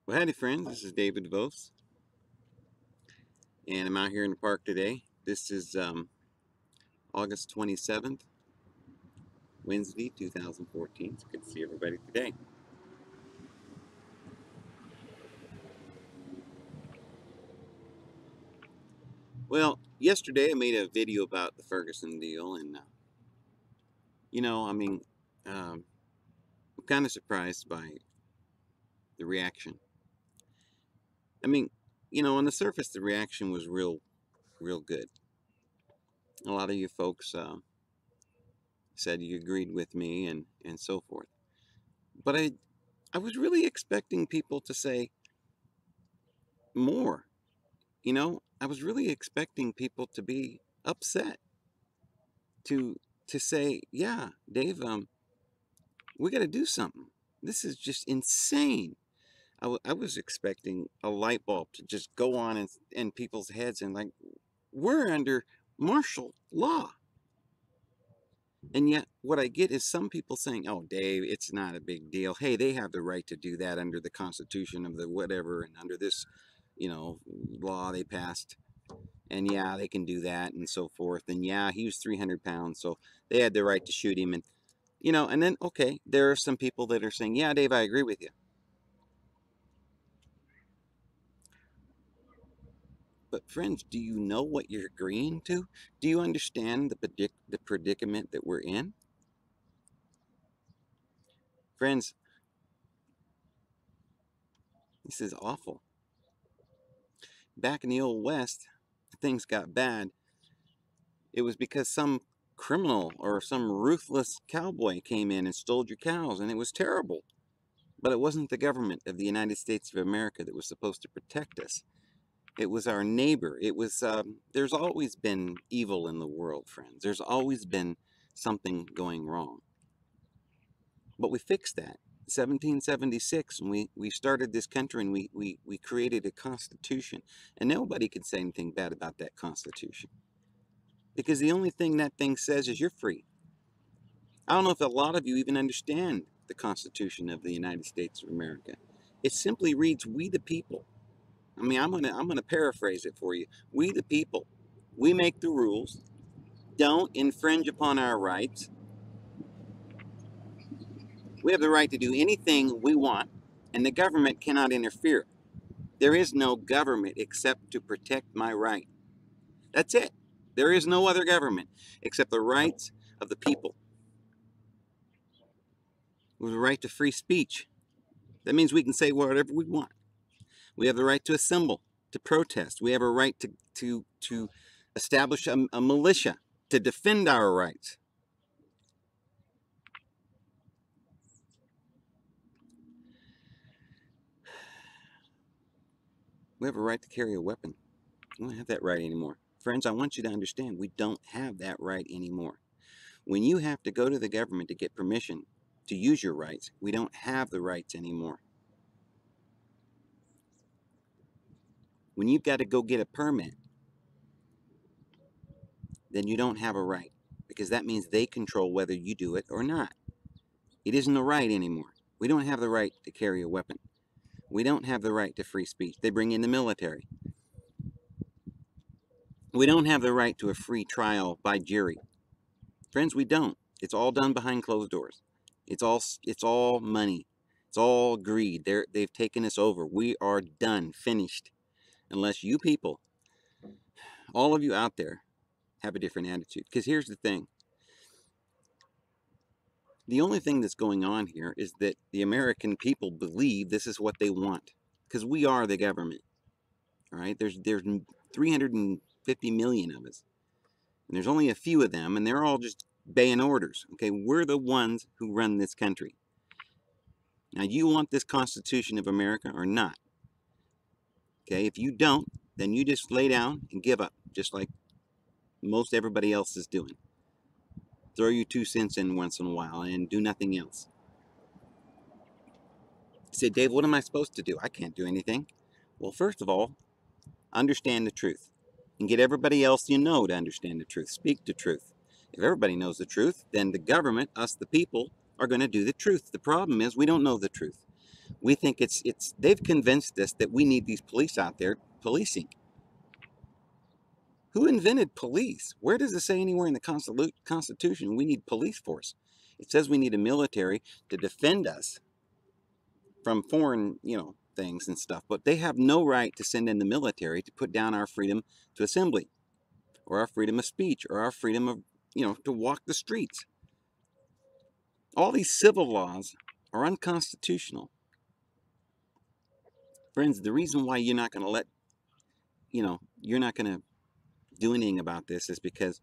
Well, howdy, friends. This is David Vos, and I'm out here in the park today. This is August 27th, Wednesday, 2014. It's good to see everybody today. Well, yesterday I made a video about the Ferguson deal, and I mean, I'm kind of surprised by the reaction. I mean, on the surface, the reaction was real good. A lot of you folks said you agreed with me, and so forth. But I was really expecting people to say more. I was really expecting people to be upset, to say, "Yeah, Dave, we got to do something. This is just insane." I was expecting a light bulb to just go on in people's heads and like, we're under martial law. And yet, what I get is some people saying, "Oh, Dave, it's not a big deal. Hey, they have the right to do that under the Constitution of the whatever, and under this, law they passed. And yeah, they can do that and so forth. And yeah, he was 300 pounds, so they had the right to shoot him. And then, okay, there are some people that are saying, yeah, Dave, I agree with you. But friends, do you know what you're agreeing to? Do you understand the predicament that we're in? Friends, this is awful. Back in the old West, things got bad. It was because some criminal or some ruthless cowboy came in and stole your cows, and it was terrible. But it wasn't the government of the United States of America that was supposed to protect us. It was our neighbor. There's always been evil in the world, friends. There's always been something going wrong. But we fixed that. 1776, when we started this country, and we created a constitution. And nobody could say anything bad about that constitution. Because the only thing that thing says is you're free. I don't know if a lot of you even understand the Constitution of the United States of America. It simply reads, "We the people." I mean, I'm gonna paraphrase it for you. We the people, we make the rules. Don't infringe upon our rights. We have the right to do anything we want, and the government cannot interfere. There is no government except to protect my right. That's it. There is no other government except the rights of the people. We have the right to free speech. That means we can say whatever we want. We have the right to assemble, to protest. We have a right to establish a militia to defend our rights. We have a right to carry a weapon. We don't have that right anymore. Friends, I want you to understand we don't have that right anymore. When you have to go to the government to get permission to use your rights, we don't have the rights anymore. When you've got to go get a permit, then you don't have a right, because that means they control whether you do it or not. It isn't a right anymore. We don't have the right to carry a weapon. We don't have the right to free speech. They bring in the military. We don't have the right to a free trial by jury. Friends, we don't. It's all done behind closed doors. It's all money. It's all greed. They've taken us over. We are done, finished. Unless you people, all of you out there, have a different attitude. Because here's the thing. The only thing that's going on here is that the American people believe this is what they want. Because we are the government. All right? There's 350 million of us. And there's only a few of them, and they're all just obeying orders. Okay, we're the ones who run this country. Now, you want this Constitution of America or not? Okay, if you don't, then you just lay down and give up, just like most everybody else is doing. Throw your 2 cents in once in a while and do nothing else. You say, Dave, what am I supposed to do? I can't do anything. Well, first of all, understand the truth and get everybody else you know to understand the truth. Speak the truth. If everybody knows the truth, then the government, us the people, are going to do the truth. The problem is we don't know the truth. We think they've convinced us that we need these police out there policing. Who invented police? Where does it say anywhere in the Constitution we need police force? It says we need a military to defend us from foreign, things and stuff. But they have no right to send in the military to put down our freedom to assembly, or our freedom of speech, or our freedom of, to walk the streets. All these civil laws are unconstitutional. Friends, the reason why you're not going to you're not going to do anything about this is because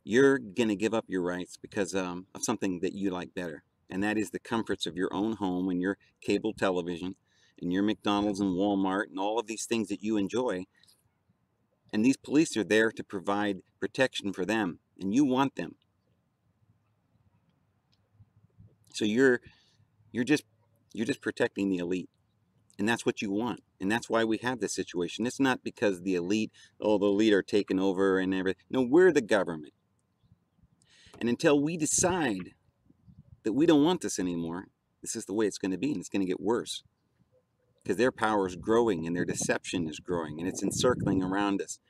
you're going to give up your rights because of something that you like better. And that is the comforts of your own home and your cable television and your McDonald's and Walmart and all of these things that you enjoy. And these police are there to provide protection for them, and you want them. So you're just protecting the elite. And that's what you want. And that's why we have this situation. It's not because the elite are taking over and everything. No, we're the government. And until we decide that we don't want this anymore, this is the way it's going to be, and it's going to get worse. Because their power is growing, and their deception is growing, and it's encircling around us.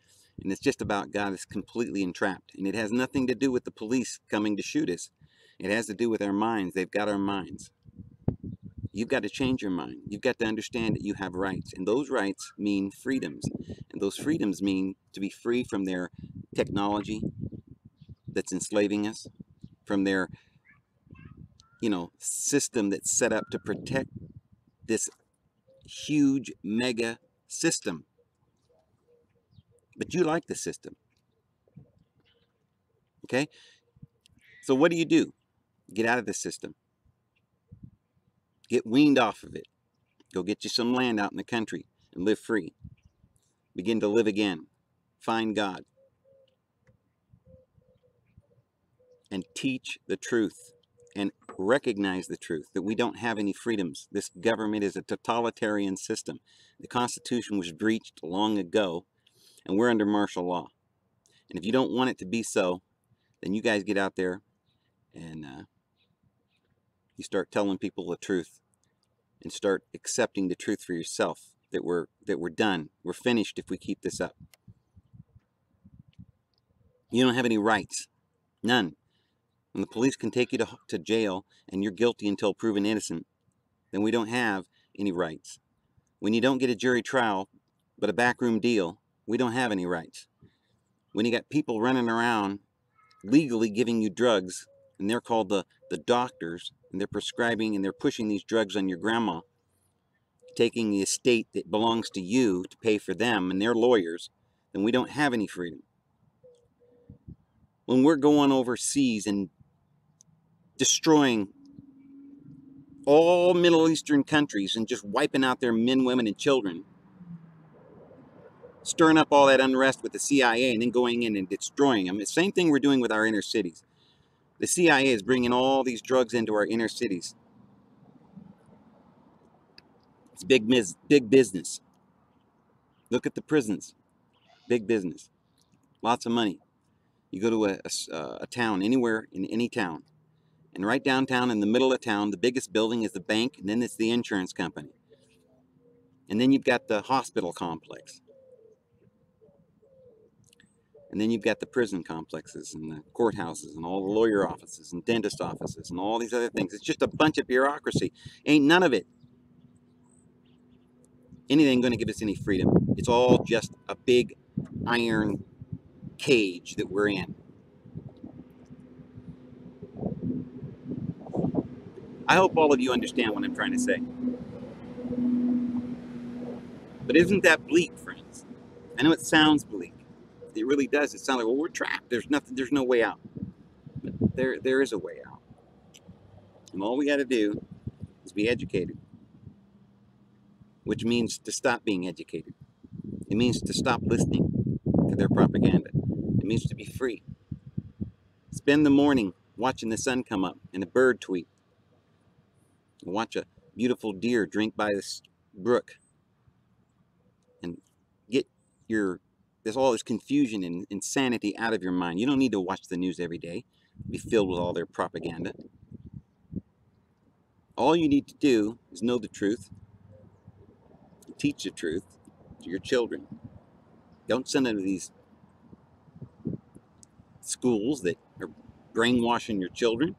And it's just about God is completely entrapped. And it has nothing to do with the police coming to shoot us. It has to do with our minds. They've got our minds. You've got to change your mind. You've got to understand that you have rights. And those rights mean freedoms. And those freedoms mean to be free from their technology that's enslaving us, from their, system that's set up to protect this huge mega system. But you like the system. Okay? So what do? Get out of the system. Get weaned off of it. Go get you some land out in the country and live free. Begin to live again. Find God. And teach the truth. And recognize the truth, that we don't have any freedoms. This government is a totalitarian system. The Constitution was breached long ago, and we're under martial law. And if you don't want it to be so, then you guys get out there and you start telling people the truth, and start accepting the truth for yourself, that we're done. We're finished if we keep this up. You don't have any rights. None. When the police can take you to jail and you're guilty until proven innocent, then we don't have any rights. When you don't get a jury trial, but a backroom deal, we don't have any rights. When you got people running around legally giving you drugs, and they're called the doctors, and they're prescribing and they're pushing these drugs on your grandma, taking the estate that belongs to you to pay for them and their lawyers, then we don't have any freedom. When we're going overseas and destroying all Middle Eastern countries and just wiping out their men, women, and children, stirring up all that unrest with the CIA and then going in and destroying them. It's the same thing we're doing with our inner cities. The CIA is bringing all these drugs into our inner cities. It's big business. Look at the prisons. Big business. Lots of money. You go to a town, anywhere in any town, and right downtown in the middle of town, the biggest building is the bank, and then it's the insurance company. And then you've got the hospital complex. And then you've got the prison complexes and the courthouses and all the lawyer offices and dentist offices and all these other things. It's just a bunch of bureaucracy. Ain't none of it anything going to give us any freedom. It's all just a big iron cage that we're in. I hope all of you understand what I'm trying to say. But isn't that bleak, friends? I know it sounds bleak. It really does. It sounds like, well, we're trapped. There's no way out. But there is a way out. And all we got to do is be educated, which means to stop being educated. It means to stop listening to their propaganda. It means to be free. Spend the morning watching the sun come up and a bird tweet. Watch a beautiful deer drink by this brook. And get all this confusion and insanity out of your mind. You don't need to watch the news every day. Be filled with all their propaganda. All you need to do is know the truth, teach the truth to your children. Don't send them to these schools that are brainwashing your children.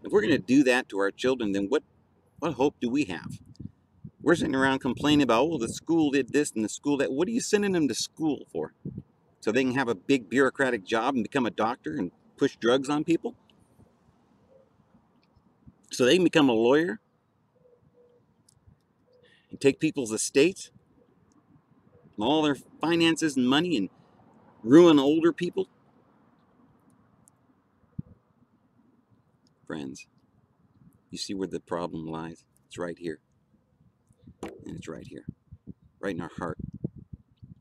If we're going to do that to our children, then what hope do we have? We're sitting around complaining about, oh, the school did this and the school that. What are you sending them to school for? So they can have a big bureaucratic job and become a doctor and push drugs on people? So they can become a lawyer and take people's estates and all their finances and money and ruin older people? Friends, you see where the problem lies? It's right here. And it's right here. Right in our heart.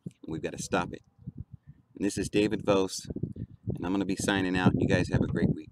And we've got to stop it. And this is David Vos, and I'm going to be signing out. And you guys have a great week.